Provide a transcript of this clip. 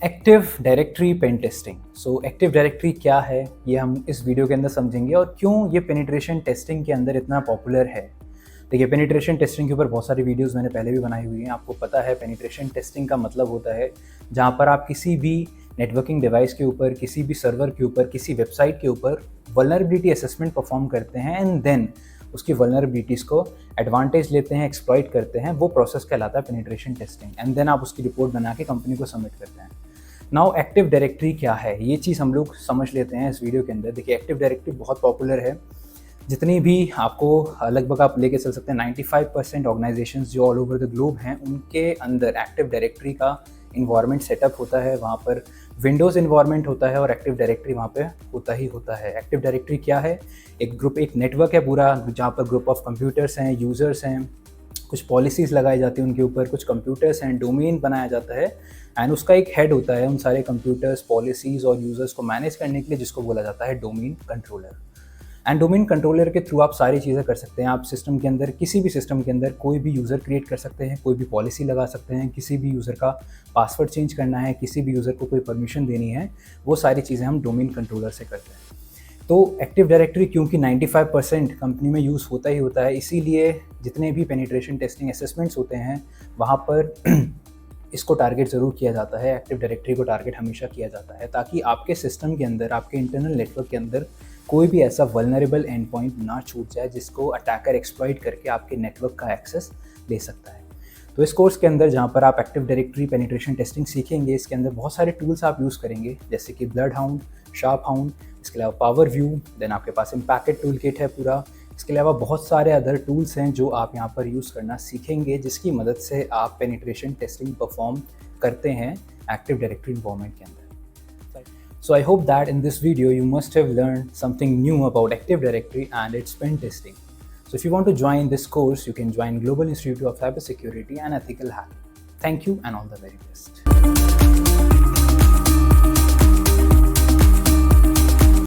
Active directory pen testing. So active directory क्या है, ये हम इस वीडियो के अंदर समझेंगे और क्यों ये पेनिट्रेशन टेस्टिंग के अंदर इतना पॉपुलर है। देखिए, पेनिट्रेशन टेस्टिंग के ऊपर बहुत सारी वीडियोस मैंने पहले भी बनाई हुई हैं। आपको पता है पेनिट्रेशन टेस्टिंग का मतलब होता है जहाँ पर आप किसी भी नेटवर्किंग डिवाइस के ऊपर, किसी भी सर्वर के ऊपर, किसी वेबसाइट के ऊपर वल्नरेबिलिटी असेसमेंट परफॉर्म करते हैं एंड देन उसकी वल्नरेबिलिटीज़ को एडवांटेज लेते हैं, एक्सप्लॉइट करते हैं। वो प्रोसेस कहलाता है पेनिट्रेशन टेस्टिंग एंड देन आप उसकी रिपोर्ट बना के कंपनी को सबमिट करते हैं। नाउ एक्टिव डायरेक्टरी क्या है, ये चीज़ हम लोग समझ लेते हैं इस वीडियो के अंदर। देखिए, एक्टिव डायरेक्टरी बहुत पॉपुलर है। जितनी भी आपको लगभग आप लेके चल सकते हैं 95% ऑर्गेनाइजेशंस जो ऑल ओवर द ग्लोब हैं, उनके अंदर एक्टिव डायरेक्टरी का इन्वायरमेंट सेटअप होता है। वहाँ पर विंडोज़ इन्वायरमेंट होता है और एक्टिव डायरेक्टरी वहाँ पे होता ही होता है। एक्टिव डायरेक्टरी क्या है? एक नेटवर्क है पूरा, जहाँ पर ग्रुप ऑफ कंप्यूटर्स हैं, यूज़र्स हैं, कुछ पॉलिसीज़ लगाई जाती हैं उनके ऊपर, कुछ कंप्यूटर्स हैं, डोमेन बनाया जाता है एंड उसका एक हेड होता है उन सारे कंप्यूटर्स, पॉलिसीज़ और यूज़र्स को मैनेज करने के लिए, जिसको बोला जाता है domain controller. And domain controller के थ्रू आप सारी चीज़ें कर सकते हैं। आप सिस्टम के अंदर, किसी भी सिस्टम के अंदर कोई भी यूज़र क्रिएट कर सकते हैं, कोई भी पॉलिसी लगा सकते हैं, किसी भी यूज़र का पासवर्ड चेंज करना है, किसी भी यूज़र को कोई परमिशन देनी है, वो सारी चीज़ें हम डोमेन कंट्रोलर से करते हैं। तो एक्टिव डायरेक्टरी क्योंकि 95% कंपनी में यूज़ होता ही होता है, इसीलिए जितने भी पेनिट्रेशन टेस्टिंग असेसमेंट्स होते हैं वहाँ पर इसको टारगेट ज़रूर किया जाता है। एक्टिव डायरेक्टरी को टारगेट हमेशा किया जाता है ताकि आपके सिस्टम के अंदर, आपके इंटरनल नेटवर्क के अंदर कोई भी ऐसा वल्नरेबल एंड पॉइंट ना छूट जाए जिसको अटैकर एक्सप्लॉइट करके आपके नेटवर्क का एक्सेस ले सकता है। तो इस कोर्स के अंदर जहाँ पर आप एक्टिव डायरेक्टरी पेनिट्रेशन टेस्टिंग सीखेंगे, इसके अंदर बहुत सारे टूल्स आप यूज़ करेंगे, जैसे कि ब्लड हाउंड, शार्प हाउंड, इसके अलावा पावर व्यू, देन आपके पास इम्पैक्टेड टूल किट है पूरा। इसके अलावा बहुत सारे अदर टूल्स हैं जो आप यहाँ पर यूज़ करना सीखेंगे, जिसकी मदद से आप पेनिट्रेशन टेस्टिंग परफॉर्म करते हैं एक्टिव डायरेक्टरी इन्वायरमेंट के अंदर। So I hope that in this video you must have learned something new about Active Directory and its pen testing. So if you want to join this course, you can join Global Institute of Cybersecurity and Ethical Hacking. Thank you and all the very best.